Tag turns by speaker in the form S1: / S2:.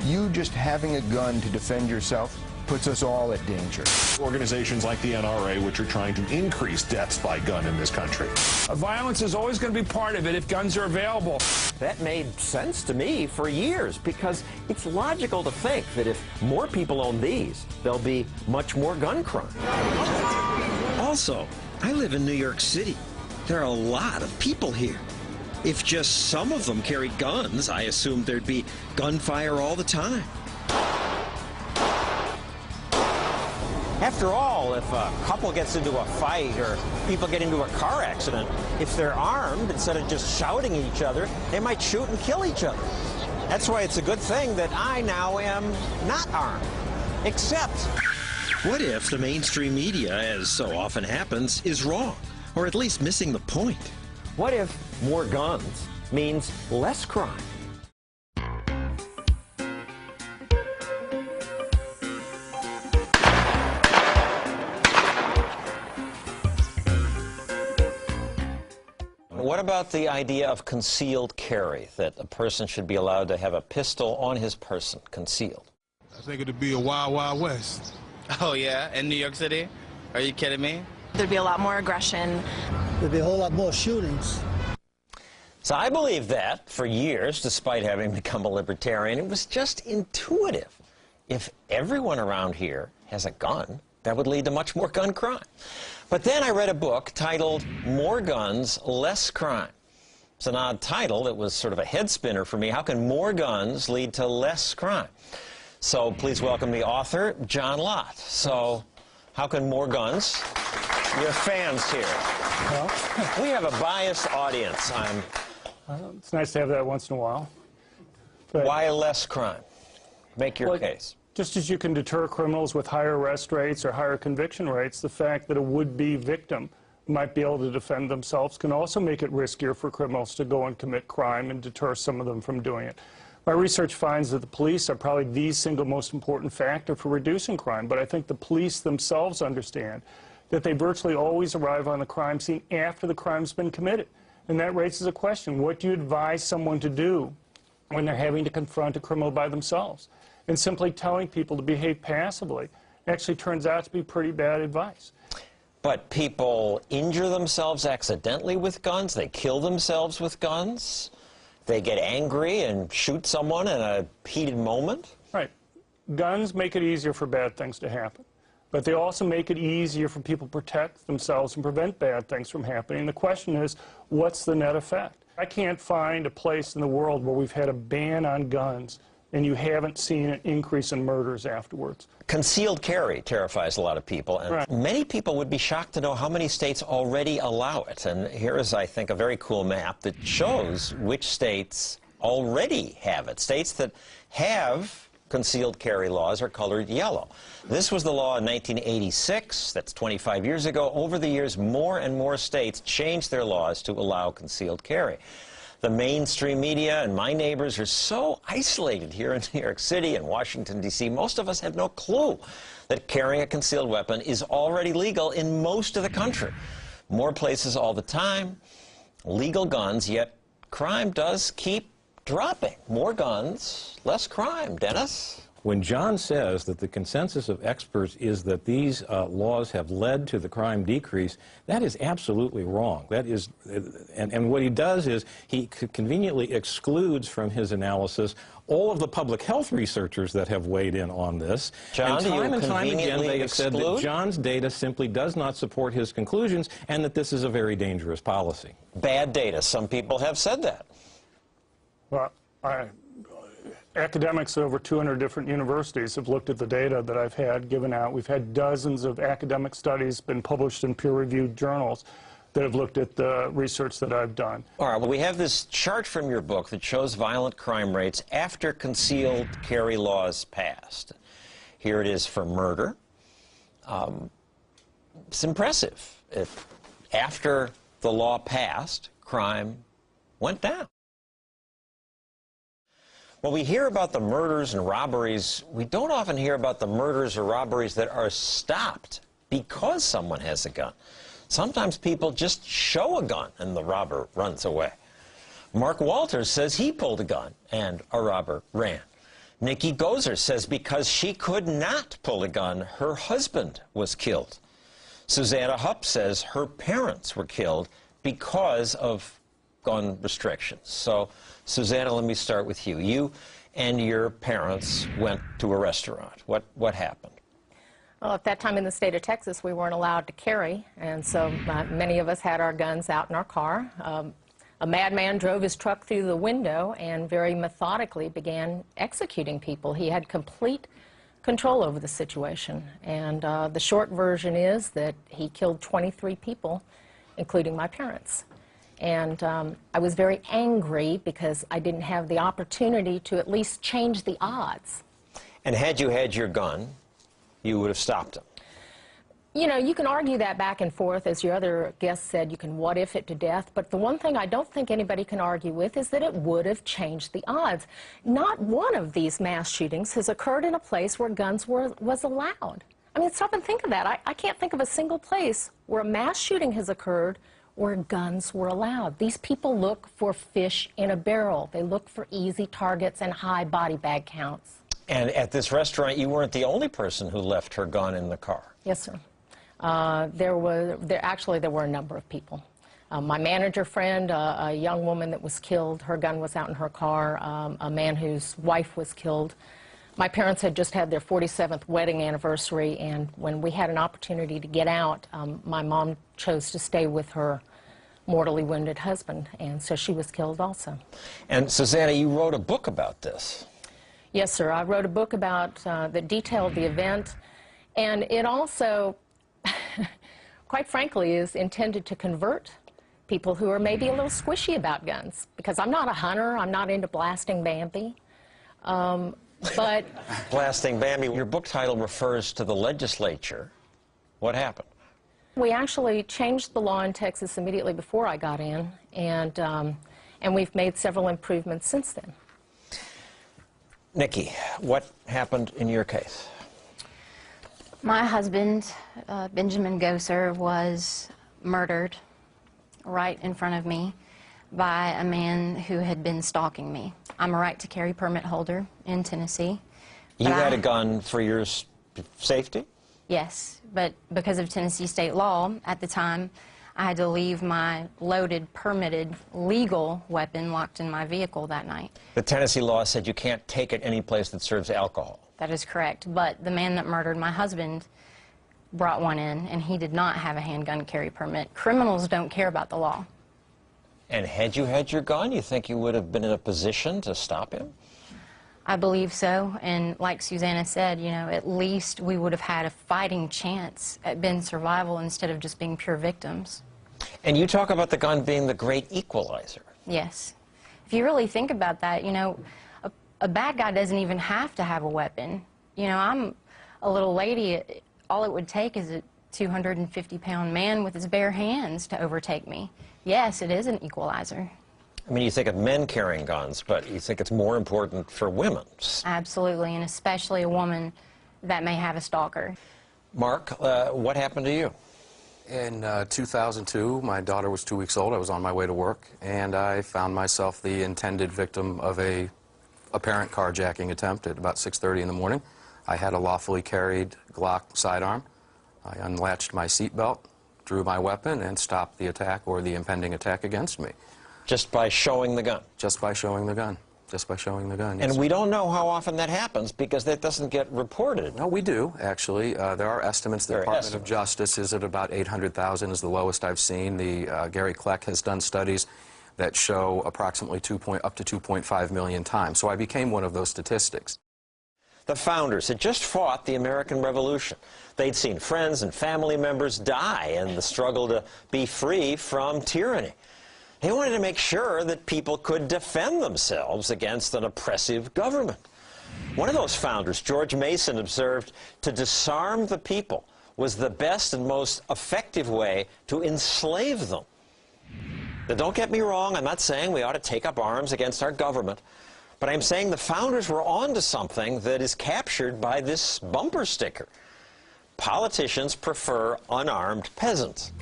S1: You just having a gun to defend yourself puts us all at danger.
S2: Organizations like the NRA, which are trying to increase deaths by gun in this country.
S3: Violence is always going to be part of it if guns are available.
S4: That made sense to me for years, because it's logical to think that if more people own these, there'll be much more gun crime.
S5: Also, I live in New York City. There are a lot of people here. If just some of them carried guns, I assumed there'd be gunfire all the time.
S4: After all, if a couple gets into a fight or people get into a car accident, if they're armed, instead of just shouting at each other, they might shoot and kill each other. That's why it's a good thing that I now am not armed. Except,
S5: what if the mainstream media, as so often happens, is wrong, or at least missing the point?
S4: what if more guns means less crime? What about the idea of concealed carry, that a person should be allowed to have a pistol on his person, concealed?
S6: I think it'd be a wild, wild west.
S7: Oh, yeah? In New York City? Are you kidding me?
S8: There'd be a lot more aggression.
S9: There'd be a whole lot more shootings.
S4: So I believed that for years, despite having become a libertarian. It was just intuitive. If everyone around here has a gun, that would lead to much more gun crime. But then I read a book titled More Guns, Less Crime. It's an odd title. It was sort of a head spinner for me. How can more guns lead to less crime? So please welcome the author, John Lott. So how can more guns? Your fans here.
S10: Well,
S4: we have a biased audience.
S10: It's nice to have that once in a while. But
S4: why less crime? Make your case.
S10: Just as you can deter criminals with higher arrest rates or higher conviction rates, the fact that a would-be victim might be able to defend themselves can also make it riskier for criminals to go and commit crime and deter some of them from doing it. My research finds that the police are probably the single most important factor for reducing crime, but I think the police themselves understand that they virtually always arrive on the crime scene after the crime's been committed. And that raises a question: what do you advise someone to do when they're having to confront a criminal by themselves? And simply telling people to behave passively actually turns out to be pretty bad advice.
S4: But people injure themselves accidentally with guns. They kill themselves with guns. They get angry and shoot someone in a heated moment.
S10: Right. Guns make it easier for bad things to happen. But they also make it easier for people to protect themselves and prevent bad things from happening. The question is, what's the net effect? I can't find a place in the world where we've had a ban on guns and you haven't seen an increase in murders afterwards.
S4: Concealed carry terrifies a lot of people, and many people would be shocked to know how many states already allow it. And here is, I think, a very cool map that shows which states already have it. States that have concealed carry laws are colored yellow. This was the law in 1986. That's 25 years ago. Over the years, more and more states changed their laws to allow concealed carry. The mainstream media and my neighbors are so isolated here in New York City and Washington, D.C., most of us have no clue that carrying a concealed weapon is already legal in most of the country. More places all the time, legal guns, yet crime does keep dropping. More guns, less crime. Dennis?
S11: When John says that the consensus of experts is that these laws have led to the crime decrease, that is absolutely wrong. That is, and what he does is he conveniently excludes from his analysis all of the public health researchers that have weighed in on this.
S4: John,
S11: and time again they have said that John's data simply does not support his conclusions and that this is a very dangerous policy.
S4: Bad data. Some people have said that.
S10: Well, academics at over 200 different universities have looked at the data that I've had given out. We've had dozens of academic studies been published in peer-reviewed journals that have looked at the research that I've done.
S4: All right, well, we have this chart from your book that shows violent crime rates after concealed carry laws passed. Here it is for murder. It's impressive. After the law passed, crime went down. When we hear about the murders and robberies, we don't often hear about the murders or robberies that are stopped because someone has a gun. Sometimes people just show a gun and the robber runs away. Mark Walters says he pulled a gun and a robber ran. Nikki Gozer says because she could not pull a gun, her husband was killed. Susanna Hupp says her parents were killed because of gun restrictions. So, Susanna, let me start with you. You and your parents went to a restaurant. What happened?
S12: Well, at that time in the state of Texas, we weren't allowed to carry, and so many of us had our guns out in our car. A madman drove his truck through the window and very methodically began executing people. He had complete control over the situation, and the short version is that he killed 23 people, including my parents. And I was very angry because I didn't have the opportunity to at least change the odds.
S4: And had you had your gun, you would have stopped him.
S12: You know, you can argue that back and forth. As your other guest said, you can what if it to death. But the one thing I don't think anybody can argue with is that it would have changed the odds. Not one of these mass shootings has occurred in a place where guns was allowed. I mean, stop and think of that. I can't think of a single place where a mass shooting has occurred where guns were allowed. These people look for fish in a barrel. They look for easy targets and high body bag counts.
S4: And at this restaurant, you weren't the only person who left her gun in the car.
S12: Yes, sir. There were a number of people. My manager friend, a young woman that was killed, her gun was out in her car. A man whose wife was killed. My parents had just had their 47th wedding anniversary, and when we had an opportunity to get out, my mom chose to stay with her mortally wounded husband, and so she was killed also.
S4: And Susanna, you wrote a book about this.
S12: Yes, sir. I wrote a book about that detailed the event, and it also, quite frankly, is intended to convert people who are maybe a little squishy about guns, because I'm not a hunter, I'm not into blasting Bambi. But
S4: Blasting Bambi, your book title refers to the legislature. What happened?
S12: We actually changed the law in Texas immediately before I got in, and we've made several improvements since then.
S4: Nikki, what happened in your case?
S13: My husband, Benjamin Gozer, was murdered right in front of me by a man who had been stalking me. I'm a right-to-carry permit holder in Tennessee.
S4: You had a gun for your safety?
S13: Yes, but because of Tennessee state law, at the time, I had to leave my loaded, permitted, legal weapon locked in my vehicle that night.
S4: The Tennessee law said you can't take it any place that serves alcohol.
S13: That is correct, but the man that murdered my husband brought one in, and he did not have a handgun carry permit. Criminals don't care about the law.
S4: And had you had your gun, you think you would have been in a position to stop him?
S13: I believe so, and like Susanna said, you know, at least we would have had a fighting chance at being survival instead of just being pure victims.
S4: And you talk about the gun being the great equalizer.
S13: Yes. If you really think about that, you know, a bad guy doesn't even have to have a weapon. You know, I'm a little lady. All it would take is a 250-pound man with his bare hands to overtake me. Yes, it is an equalizer.
S4: I mean, you think of men carrying guns, but you think it's more important for women.
S13: Absolutely, and especially a woman that may have a stalker.
S4: Mark, what happened to you?
S14: In 2002, my daughter was 2 weeks old. I was on my way to work, and I found myself the intended victim of a apparent carjacking attempt at about 6:30 in the morning. I had a lawfully carried Glock sidearm. I unlatched my seatbelt, drew my weapon, and stopped the attack or the impending attack against me.
S4: Just by showing the gun?
S14: Just by showing the gun. Just by showing the gun, yes.
S4: And we don't know how often that happens because that doesn't get reported.
S14: No, we do, actually. There are estimates. The Department of Justice is at about 800,000 is the lowest I've seen. The Gary Kleck has done studies that show approximately up to 2.5 million times. So I became one of those statistics.
S4: The founders had just fought the American Revolution. They'd seen friends and family members die in the struggle to be free from tyranny. They wanted to make sure that people could defend themselves against an oppressive government. One of those founders, George Mason, observed to disarm the people was the best and most effective way to enslave them. Now, don't get me wrong, I'm not saying we ought to take up arms against our government, but I'm saying the founders were onto something that is captured by this bumper sticker. Politicians prefer unarmed peasants.